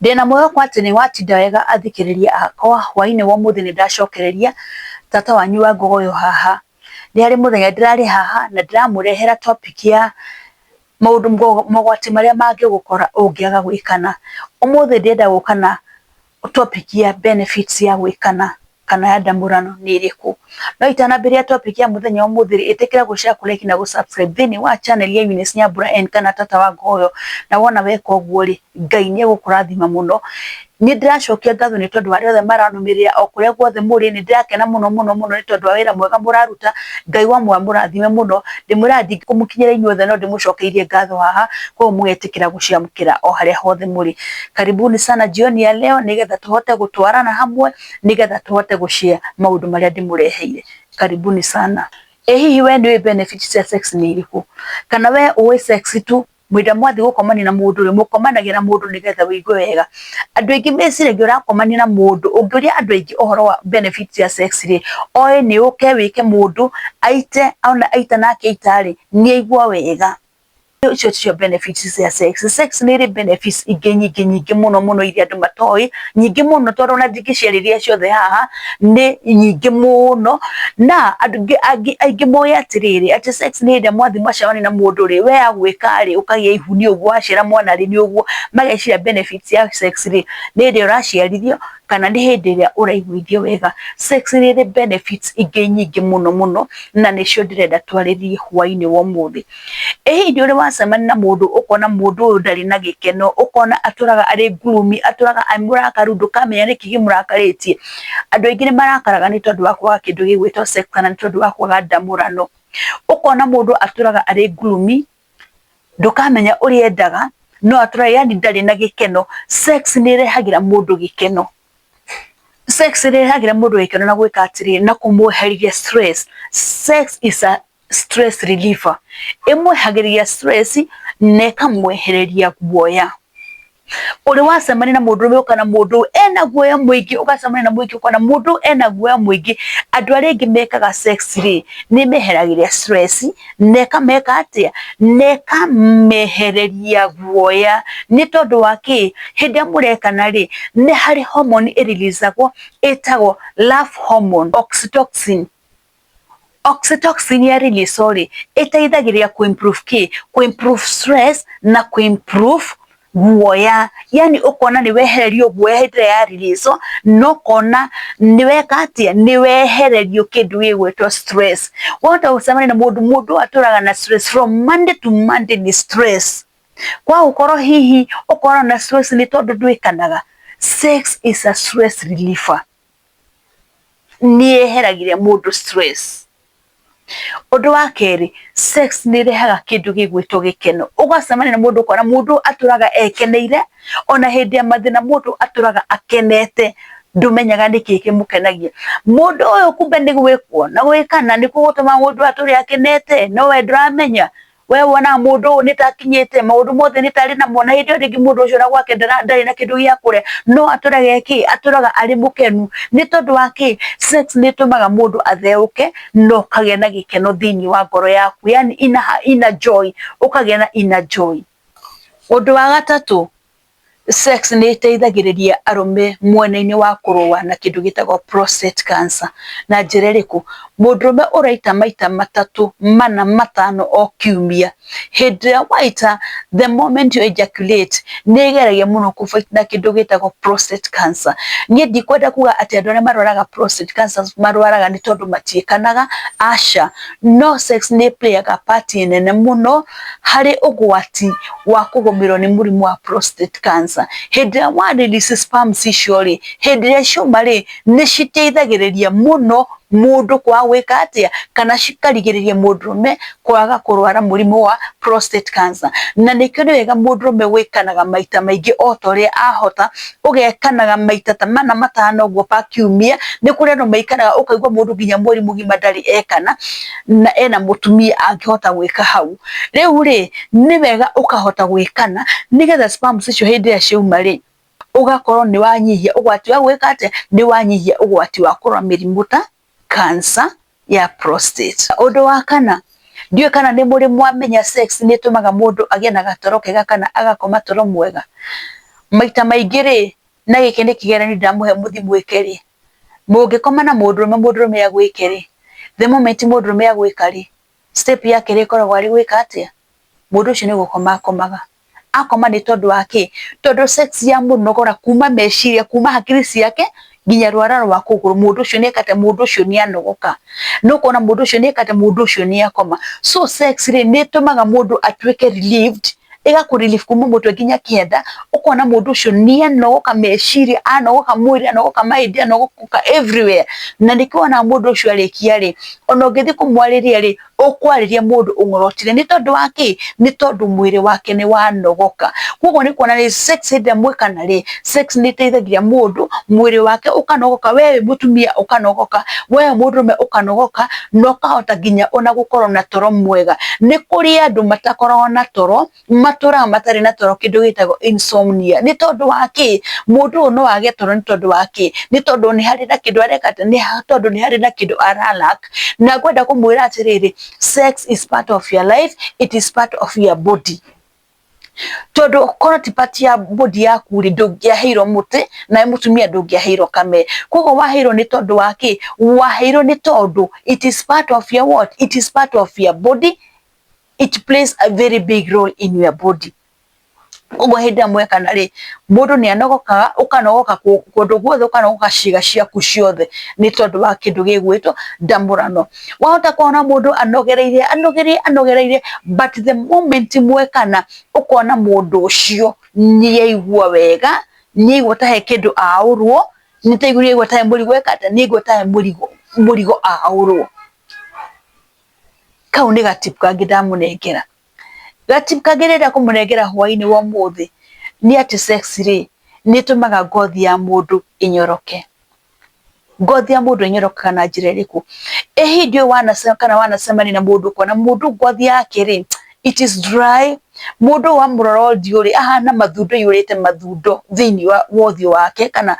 Ndena moyo kwa tene watinda wega athikiriria akwa hwaine wa muthi ni ndacokereria tata wanyu wa Ngogoyo haha ni hari muthenya ndirari haha na ndiramurehera topic ya maundu mogwati maria mangigukora ungiaga gwikana. Umuthi ndienda gukana topic ya benefits ya gwikana kana ya ndamurano ni iriku. No itanambiria topic ya muthenya umuthi itikira gushare kulike na gusubscribe thini wa channel ya Eunice Nyambura and kana tata wa Ngogoyo na wona weka uguo ri Ngai ni egukurathima muno. Ni ndiracokia ngatho ni tondu ari othe maranumirira o kuria guothe muri ni ndirakena muno ni tondu wa wira mwega muraruta. Ngai wa murathime muno ndimuradi kumukinyira inyuothe no ndimucokeirie ngatho haha kwa mwetikira guciamukira o haria hothe muri. Karibuni sana jioni ya leo nigetha tuhote gutwarana hamwe nigetha tuhote gushare maundu maria ndimureheire. Karibuni sana. Hihi we ni benefits ya sex ni iriku kana we uwe sex tu mwida mwathi gukomani na mundu ri mukomanagira mundu nigetha wigue wega. Andu aingi meciragia urakomani na mundu ungiuria andu aingi ohoro wa benefits ya sex ri oe ni uke wike mundu aite ona aita nake itari ni aigua wega. Icio cio benefits ya sex. Sex ni ri benefits ingi nyingi muno iria andu matoi nyingi muno tondu ona ndingiciariria ciothe haha ni nyingi muno na andu aingi moya atiriri ati sex ni ndia mwathi macawani na mundu ri we agwika ri ukagia ihuni uguo acira mwana ri ni uguo magecira benefits ya sex ri ni ndia uraciarithio kana ni hindi ria uraiguithio wega. Sex ni ri benefits ingi nyingi muno na nicio ndirenda twaririe hwaini wa muthi. Hindi uri wacemania na mundu ukona mundu uyu ndari na gikeno ukona aturaga ari gloomy aturaga amurakaru ndukamenya niki gimũrakaritie. Andu aingi ni marakaraga ni tondu wa kwaga kindu gigwitwo sex kana ni tondu wa kwaga ndamurano. Ukona mundu aturaga ari gloomy ndukamenya uria endaga no aturaga yani ndari na gikeno. Sex ni rehagira mundu gikeno. Sex rehagira mundu gikeno na gwika atiri na kumuherithia stress. Sex is a stress reliever. Imwehagiria stress neka mwehereria guoya. Uri wacemania na mundu rume ukana mundu ena guoya mwingi ugacemania na mwingi ukana mundu ena guoya mwingi. Andu aria aingi mekaga sex ri ni meheragiria stress neka meka atia neka mehereria guoya ni tondu wa ki hindi amurekana ri ni hari hormone ireleaseagwo etagwo love hormone oxytocin. Oxytocin ya release sorry itaithagiria kuimprove stress na kuimprove guoya. Yani ukona ni wehererio guoya hindira ya release no kona ni weka atia ni wehererio kindu gigwitwo stress. Wonda ucemania na mundu aturaga na stress from Monday to Monday ni stress. Kwa ukoro hihi ukoro na stress ni tondu ndwikanaga. Sex is a stress reliever. Ni eheragiria mundu stress. Undu wa keri sex ni rehaga kindu gigwitwo gikeno. Ugacemania na mundu ukona mundu aturaga ekeneire ona hindi ya mathina mundu aturaga akenete ndumenyaga niki kimukenagia. Mundu uyu kumbe ni gwikwo na gwikana ni kugutuma mundu aturi akenete no we ndramenya we wona mundu ni takinyete maundu mothe ni tari na mona hindi ringi mundu ucio na gwake ndari na kindu gia kuria no aturaga eki aturaga ari mukenu ni tondu wa ki sex ni tumaga mundu atheuke no kagia na gikeno thini wa ngoro yaku yani ina joy ukagia na ina joy. Undu wa gatatu sex ni iteithagiriria arume mwena-ini wa kurua na kindu gitagwo prostate cancer. Na njira iriku mundurume uraita maita matatu mana matano o kiumia. Hindi ya waita the moment you ejaculate nigeragia muno kufight na kindu gitagwo prostate cancer. Ni ndikwenda kuga ati andu aria marwaraga prostate cancer marwaraga ni tondu matiikanaga asha no sex ni playaga part nene muno hari ugwati wa kugomirwo ni murimu wa prostate cancer. Hindi ya wa release sperms icio ri hindi ya ciuma ri ni citeithagiriria muno mundu kwa gwika atia kana cikarigiriria mundurume kwaga kurwara murimu wa prostate cancer. Na nikio ni wega mundurume gwikanaga maita maingi o toria ahota ugekanaga maita ta mana matano guo pa kiumia. Ni kuri andu maikanaga ukaigwa mundu nginya mweri mugima ndari ekana na ena mutumia angihota gwika hau. Riu ri ni wega ukahota gwikana nigetha sperms icio hindi ya ciuma ri ugakorwo ni wanyihia ugwati wa gwika atia ni wanyihia ugwati wa kurwa mirimu ta cancer ya prostate. Undu wa kana ndiyo kana ni muri mwamenya sex ni tumaga mundu agie na gatoro kega kana agakoma toro mwega. maita maingĩ na gĩkĩ nĩ kĩgeranio ndamuhe muthi mwĩke mũngĩkoma na mũndũrũme agwĩke the moment mũndũrũme agwĩka step yake ĩkoragwo arĩ gwĩka atĩa mũndũ ũcio nĩ gũkoma akomaga akoma nĩ tondũ wake tondũ sex ya mũnogora kuma meciria kuma hakiri ciake nginya rwara rwa kũgũrũ mũndũ ũcio nĩekate mũndũ ũcio nĩ anogoka no kuona mũndũ ũcio nĩekate mũndũ ũcio nĩ akoma so sex nĩ tũmaga mũndũ atuĩke relieved ĩgakũrelieve kuma mũtwe nginya kĩanda ũkona mũndũ ũcio nĩ anogoka meciria anogoka mwĩrĩ anogoka mahĩndĩ anogoka everywhere na nĩkĩona mũndũ ũcio arĩkia ona ũngĩthiĩ kũmwarĩria ũkwarĩria mũndũ ũng'orotire nĩ tondũ wake nĩ tondũ mwĩrĩ wake nĩ wanogoka koguo nĩ kuona sex hĩndĩ mwĩkana sex nĩ ĩteithagia mũndũ mwĩrĩ wake ũkanogoka wewe mũtumia ũkanogoka wewe mũndũrũme ũkanogoka na ũkahota nginya ona gũkorwo na toro mwega nĩ kũrĩ andũ matakoragwo na toro matũraga matarĩ na toro kĩndũ gĩtagwo insomnia nĩ tondũ wake mũndũ ũyũ no age toro nĩ tondũ wake nĩ tondũ nĩ harĩ na kĩndũ areka tondũ nĩ harĩ na kĩndũ aralack na ngwenda kũmwĩra atĩrĩrĩ sex is part of your life it is part of your body todo kono ti part ya body yaku ndũngĩaheirwo mũtĩ na mũtumia ndũngĩaheirwo kame koguo waheirwo nĩ tondũ wake waheirwo nĩ tondũ it is part of your what it is part of your body it plays a very big role in your body koguo hĩndĩ mwekana mũndũ nĩ anogokaga ũkanogoka kũndũ guothe ũkanogoka ciĩga ciaku ciothe nĩ tondũ wa kĩndũ gĩgwĩtwo ndamũrano wahota kuona mũndũ anogereire but the moment mwekana ũkona mũndũ ũcio nĩ aigua wega nĩ aigua ta he kĩndũ aũrwo nĩ aigua ta he mũrigo ekata nĩ aigua ta he mũrigo aũrwo kau nĩ gatip kangĩ ndamũnengera gatip kangĩ rĩrĩa kũmũnengera hwainĩ wa ũmũthĩ nĩ atĩ sex nĩ tũmaga ngothi ya mũndũ ĩnyoroke ngothi ya mũndũ ĩnyorokaga na njĩra ĩrĩkũ hĩndĩ ĩyo wanacemania na mũndũ kuona mũndũ ngothi yake it is dry mũndũ wa mũroro ahana mathundo yũrĩte mathundo thĩinĩ wa ũthiũ wake kana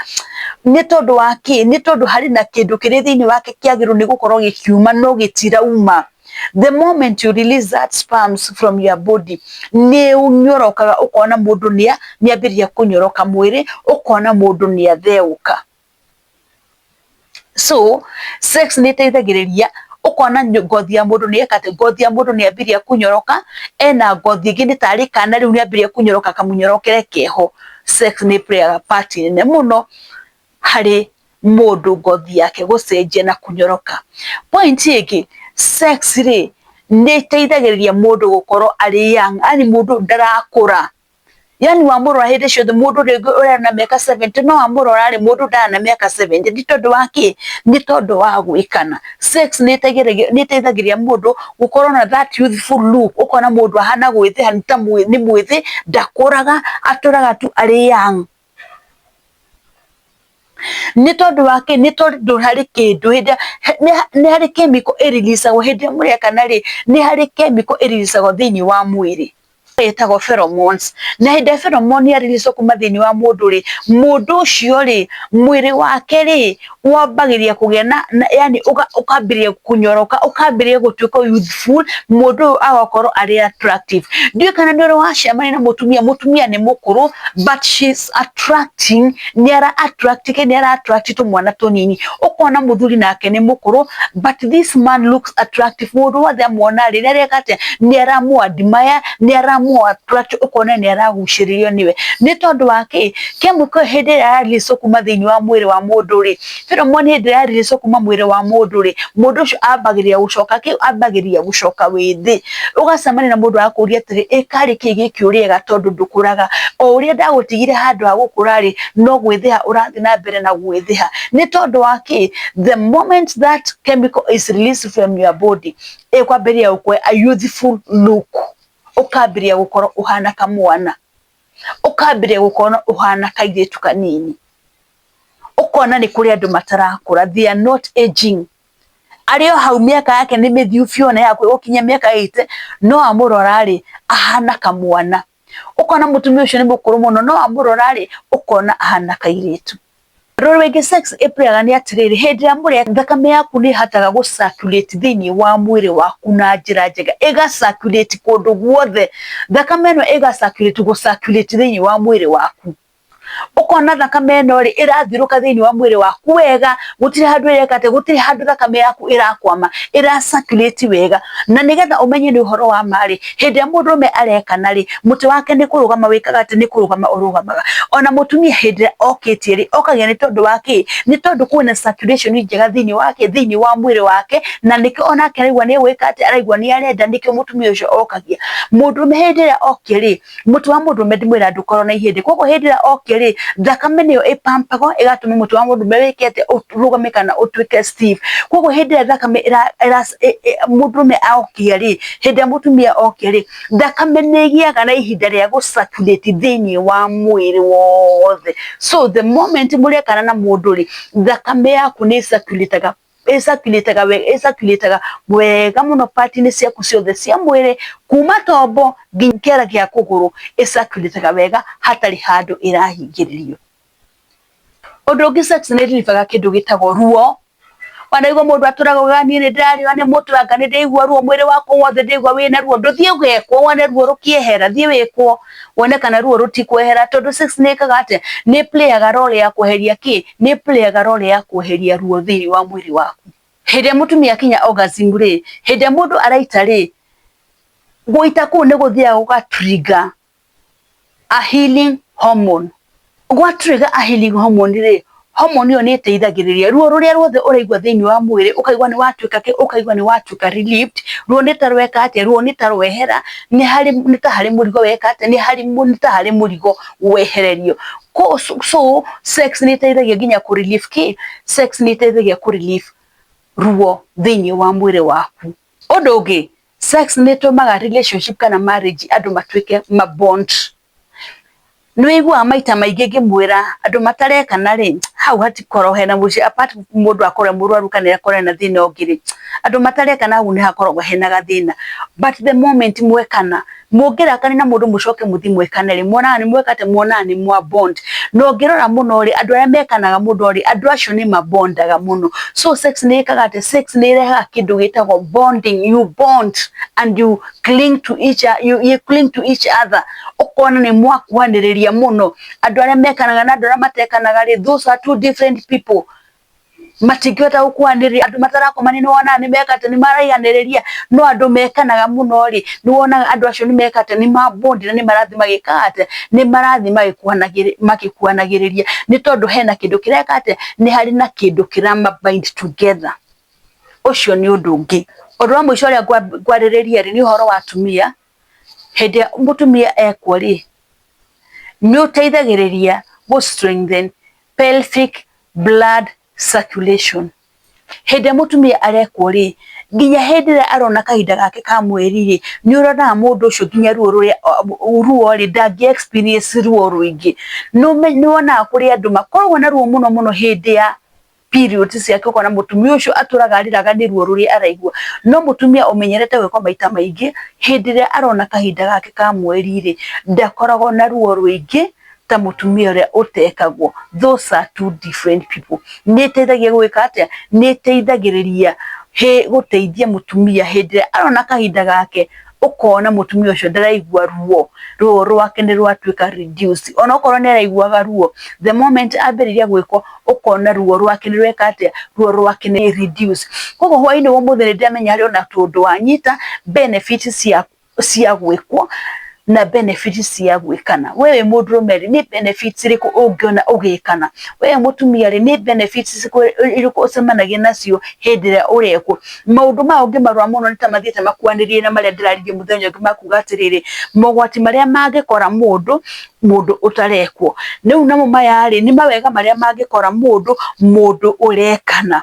nĩ tondũ wake nĩ tondũ harĩ na kĩndũ kĩrĩ thĩinĩ wake kĩagĩrĩirwo nĩ gũkorwo gĩkiuma no gĩtirauma the moment you release that sperms from your body nĩ ũnyorokaga ũkona mũndũ nĩ ambĩrĩria kũnyoroka mwĩrĩ ũkona mũndũ nĩ atheũka so sex nĩ ĩteithagĩrĩria ũkona ngothi ya mũndũ nĩ ekate ngothi ya mũndũ nĩ ambĩrĩria kũnyoroka ena ngothi ĩngĩ nĩ tarĩ kana rĩu nĩ ambĩrĩria kũnyoroka kamũnyorokere keho sex nĩ playaga part nene mũno harĩ mũndũ ngothi yake gũcenjia na kũnyoroka point ĩngĩ sex nĩ ĩteithagĩrĩria mũndũ gũkorwo arĩ young ani mũndũ ndarakũra yani wamũrora hĩndĩ ciothe mũndũ ũrĩa na mĩaka 70 no wamũrora mũndũ ndana mĩaka 70 nĩ tondũ wake nĩ tondũ wa gwĩkana sex nĩ ĩteithagĩrĩria mũndũ gũkorwo na that youthful look ũkona mũndũ ahana gwĩthĩ nĩ mwĩthĩ ndakũraga atũraga tu arĩ young nĩ tondũ wake nĩ tondũ harĩ kĩndũ nĩ harĩ chemical ĩreleasagwo hĩndĩ mũrekana nĩ harĩ chemical ĩreleasagwo thĩinĩ wa mwĩrĩ ĩtagwo pheromones na hĩndĩ pheromone ya release kuma thĩinĩ wa mũndũ mũndũ ũcio mwĩrĩ wake wambagĩrĩria kũgĩa na yani ũkambĩrĩria kũnyoroka ũkambĩrĩria gũtuĩka youthful mũndũ agakorwo arĩ attractive ndiũ kana nĩ ũrĩ wacemania na mũtumia nĩ mũkũrũ but she's attracting nĩ attract tũmwana tũnini ũkona mũthuri nake nĩ mũkũrũ but this man looks attractive mũndũ wothe amwona rĩrĩa arekate nĩ aramũ-admire nĩ aramũ-attract ũkona nĩ aragucĩrĩrio nĩwe nĩ tondũ wake chemical hĩndĩ ĩrĩa release kuma thĩinĩ wa mwĩrĩ wa mũndũ pheromone hĩndĩ ĩrĩa release kuma mwĩrĩ wa mũndũ mũndũ ũcio ambagĩrĩria gũcoka wĩthĩ ũgacemania na mũndũ akũria atĩrĩ karĩ kĩĩ gĩkĩ ũrĩega tondũ ndũkũraga o ũrĩa ndagũtigire handũ ha gũkũra no gwĩthĩha ũrathiĩ na mbere na gwĩthĩha nĩ tondũ wake the moment that chemical is released from your body ĩkwambĩrĩria gũkũhe a youthful look ũkambĩrĩria gũkorwo ũhana kamwana ũkambĩrĩria gũkorwo ũhana kairĩtu kanini ũkona nĩ kũrĩ andũ matarakũra they are not aging arĩo hau mĩaka yake nĩ mĩthiu biũ na yakwe gũkinya mĩaka 80 no amũrora ahana kamwana ũkona mũtumia ũcio nĩ mũkũrũ mũno no amũrora ũkona ahana kairĩtu rũrĩngĩ sex ĩplayaga nĩ atĩrĩrĩ hĩndĩ ĩrĩa mũrĩa thakame yaku nĩ ĩhotaga gũcirculate thĩinĩ wa mwĩrĩ waku na njĩra njega ĩgacirculate kũndũ guothe thakame ĩno gũcirculate thĩinĩ wa mwĩrĩ waku ukona thakame ĩno rĩ ĩrathiũrũka thĩinĩ wa mwĩrĩ waku wega, gũtirĩ handũ ĩrekate, gũtirĩ handũ thakame yaku ĩrakwama, circulate wega. Na nĩgetha ũmenye nĩ ũhoro wa ma rĩ, hĩndĩ ĩrĩa mũndũrũme arekana rĩ, mũtĩ wake nĩ kũrũgama wĩkaga atĩ, nĩ kũrũgama ũrũgamaga. Ona mũtumia hĩndĩ ĩrĩa okĩtie rĩ, okagia nĩ tondũ wa kĩ? Nĩ tondũ kwĩna circulation njega thĩinĩ wake, thĩinĩ wa mwĩrĩ wake, na nĩkĩo onake araigua nĩ gwĩka atĩ, araigua nĩ arenda, nĩkĩo mũtumia ũcio okagia. Mũndũrũme hĩndĩ ĩrĩa okia rĩ, mũtĩ wa mũndũrũme ndĩmwĩra ndũkorwo na ihĩndĩ, koguo hĩndĩ ĩrĩa okia rĩ, thakame nĩyo ĩpampagwo ĩgatũma mũtĩ wa mũndũrũme wĩke atĩ, ũrũgame kana ũtuĩke stiff. Koguo hĩndĩ ĩrĩa thakame mũndũrũme okia rĩ, hĩndĩ ĩrĩa mũtumia okia rĩ, thakame nĩ ĩgĩaga na ihinda rĩa gũ-circulate thĩinĩ wa mwĩrĩ wothe. So the moment mũrekana na mũndũ rĩ, thakame yaku nĩ ĩcirculataga wega mũno part-inĩ ciaku ciothe cia mwĩrĩ, kuma tombo nginya kĩara gĩa kũgũrũ, ĩcirculataga wega hatarĩ handũ ĩrahingĩrĩrio. Ũndũ ũngĩ sex nĩ ĩrilivaga kĩndũ gĩtagwo ruo. Wanaigua mũndũ atũraga niĩ nĩ ndĩrarĩwa nĩ mũtwe anga nĩ ndĩigua ruo mwĩrĩ wakwa wothe ndĩigua wĩna ruo, ndũthiĩ ũgekwo wone ruo rũkĩehera, thiĩ wĩkwo wone kana ruo rũtikwehera, tondũ sex nĩ ĩkaga atĩa, nĩ playaga role ya kweheria kĩ? Nĩ playaga role ya kweheria ruo thĩinĩ wa mwĩrĩ waku. Hĩndĩ ĩrĩa mũtumia akinya orgasm rĩ, hĩndĩ ĩrĩa mũndũ araita rĩ, gũita kũu nĩ gũthiaga gũga-trigger a healing hormone. Gwa-trigger a healing hormone rĩ, hormone ĩyo nĩ ĩteithagĩrĩria ruo rũrĩa ruothe ũraigua thĩinĩ wa mwĩrĩ, ũkaigua nĩ watuĩka kĩ? Ũkaigua nĩ watuĩka relieved. Ruo nĩ ta rweka atĩa? Ruo nĩ ta rwehera, nĩ ta harĩ mũrigo weka atĩa? Nĩ ta harĩ mũrigo wehererio. So sex nĩ ĩteithagia nginya kũ-relieve kĩ? Sex nĩ ĩteithagia kũ-relieve ruo thĩinĩ wa mwĩrĩ waku. Ũndũ ũngĩ, sex nĩ ĩtũmaga relationship kana marriage andũ matuĩke ma-bond. Nĩ wĩiguaga maita maingĩ ngĩmwĩra andũ matarekana rĩ, hau hatikoragwo hena mũciĩ, apart mũndũ akorwo mũrwaru kana akorwo na thĩna ũngĩ rĩ, andũ matarekana hau nĩ hakoragwo hena gathĩna. But the moment mwekana, mũngĩrakania na mũndũ mũcoke mũthi mwekane rĩ, muonaga nĩ mweka atĩ, muonaga nĩ mwa-bond. Na ũngĩrora mũno rĩ, andũ arĩa mekanaga mũno rĩ, andũ acio nĩ mabondaga mũno. So sex nĩ ĩkaga atĩ, sex nĩ ĩrehaga kĩndũ gĩtagwo bonding. You bond and you cling to each other. Ũkona nĩ mwakuhanĩrĩria mũno. Andũ arĩa mekanaga na andũ arĩa matekanaga rĩ, those are two different people. Matingĩhota gũkuhanĩrĩria. Andũ matarakomania nĩ wonaga nĩ meka atĩ, nĩ maraiganĩrĩria. No andũ mekanaga mũno rĩ, nĩ wonaga andũ acio nĩ meka atĩ, nĩ ma-bond na nĩ marathi magĩkaga atĩ, nĩ marathi magĩkuhanagĩrĩria. Nĩ tondũ hena kĩndũ kĩreka atĩ, nĩ harĩ na kĩndũ kĩrama-bind together. Ũcio nĩ ũndũ ũngĩ. Ũndũ wa mũico ũrĩa ngwarĩrĩria rĩ, nĩ ũhoro wa atumia. Hĩndĩ ĩrĩa mũtumia ekwo rĩ, nĩ ũteithagĩrĩria gũ-strengthen pelvic blood circulation. Hĩndĩ ĩrĩa mũtumia arekwo rĩ, nginya hĩndĩ ĩrĩa arona kahinda gake ka mweri rĩ, nĩ ũronaga mũndũ ũcio nginya ruo rĩ, ndangĩ-experience ruo rũingĩ. Nĩ wonaga kũrĩ andũ makoragwo na ruo mũno mũno hĩndĩ ya periods ciake, ũkona mũtumia ũcio atũraga arĩraga nĩ ruo rũrĩa araigua. No mũtumia ũmenyerete gwĩkwo maita maingĩ, hĩndĩ ĩrĩa arona kahinda gake ka mweri rĩ, ndakoragwo na ruo rũingĩ ta mũtumia ũrĩa ũtekagwo. Those are two different people. Nĩ ĩteithagia gwĩka atĩa? Nĩ ĩteithagĩrĩria gũteithia mũtumia hĩndĩ ĩrĩa arona kahinda gake, ũkona mũtumia ũcio ndaraigua ruo rwake nĩ rwatuĩka reduced. Ona okorwo nĩ araiguaga ruo, the moment ambĩrĩria gwĩkwo, ũkona ruo rwake nĩ rweka atĩa? Ruo rwake nĩ reduced. Koguo hwaĩ-inĩ wa ũmũthĩ nĩ ndĩramenya harĩ ona tũndũ wanyita benefits cia gwĩkwo na benefits cia gwĩkana. We wĩ mũndũrũme rĩ, nĩ benefits irĩkũ ũngĩona ũgĩkana? We mũtumia rĩ, nĩ benefits irĩkũ ũcemanagia nacio hĩndĩ ĩrĩa ũrekwo? Maũndũ maya ũngĩmarora mũno nĩ ta mathiĩte makuhanĩrĩirie na marĩa ndĩraririe mũthenya ũngĩ makuga atĩrĩrĩ, mogwati marĩa mangĩkora mũndũ ũtarekwo. Rĩu namo maya rĩ, nĩ mawega marĩa mangĩkora mũndũ ũrekana.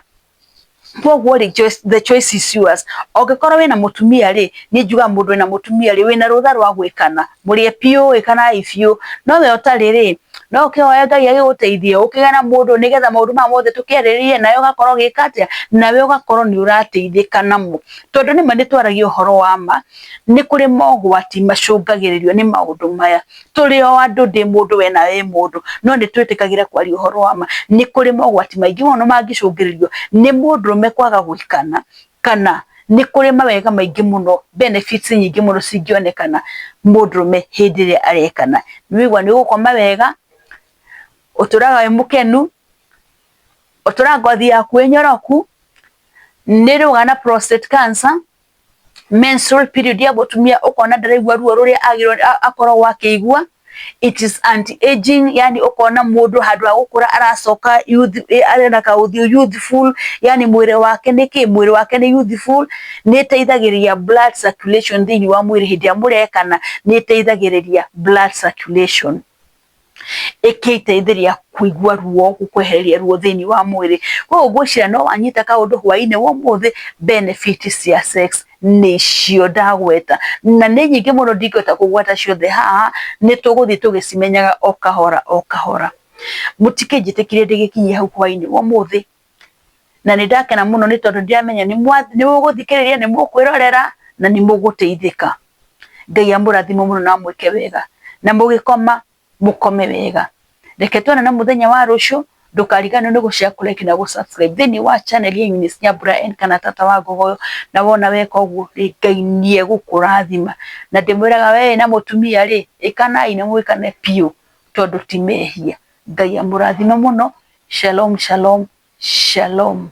Koguo rĩ, the choice is yours. Ũngĩkorwo wĩna mũtumia rĩ, nĩ njugaga mũndũ wĩna mũtumia rĩ, wĩna rũtha rwa gwĩkana, mũrĩe biũ, ĩkanai biũ. No we ũtarĩ rĩ, no ũkĩhoya Ngai agĩgũteithie, ũkĩgĩa na mũndũ nĩgetha maũndũ maya mothe tũkĩarĩrĩrie, nawe ũgakorwo ũgĩka atĩa? Nawe ũgakorwo nĩ ũrateithĩka namo. Tondũ nĩma nĩ twaragia ũhoro wa ma, nĩ kũrĩ mogwati macũngagĩrĩrio nĩ maũndũ maya. Tũrĩ o andũ, ndĩ mũndũ, we nawe mũndũ, no nĩ twĩtĩkagĩra kwaria ũhoro wa ma. Nĩ kũrĩ mogwati maingĩ mũno mangĩcũngĩrĩrio nĩ mũndũrũme kwaga gwĩkana, kana nĩ kũrĩ mawega maingĩ mũno, benefits nyingĩ mũno cingĩonekana mũndũrũme hĩndĩ ĩrĩa arekana. Nĩ wĩigua nĩ ũgũkoma wega, uturaga we mukenu, uturaga ngothi yaku nyoroku, niruga na prostate cancer, menstrual period ya gutumia ukona ndaraigua ruo ruria agirwo akorwo wakeigua. It is anti-aging, yani ukona mundu handu ha gukura aracoka youth, arenda ka uthio youthful, yani mwire wake mwire wake ni youthful. Ni teithagiriria blood circulation thini wa mwire hindi ya murekana, ni teithagiriria blood circulation, ikiteithiria kuigua ruo, gukwehereria ruo thini wa mwire. Kwa ugwicira no wanyita kaundu hwaine wo muthi benefits cia sex ni cio ndagweta, na ni nyingi muno ndingota kugweta ciothe haha, ni tuguthii tugicimenyaga o kahora o kahora. Mutikinjitikirie ndigikinyia hau hwaine wo muthi, na ni ndakena muno ni tondu ndiramenya ni muguthikiriria, ni mukwirorera na ni muguteithika. Ngai amurathimo muno na mwike wega, na mugikoma mukome wega. Reke tuonane muthenya wa rucio, ndukarigane ni gushare, like na gusubscribe thini wa channel ya Eunice Nyambura N kana Tata wa Ngogoyo. Na wona weka uguo Ngai nie gukurathima, na ndimwiraga we na mutumia ri ikanai na mwikane piu tondu ti mehia. Ngai amurathime muno. Shalom shalom shalom.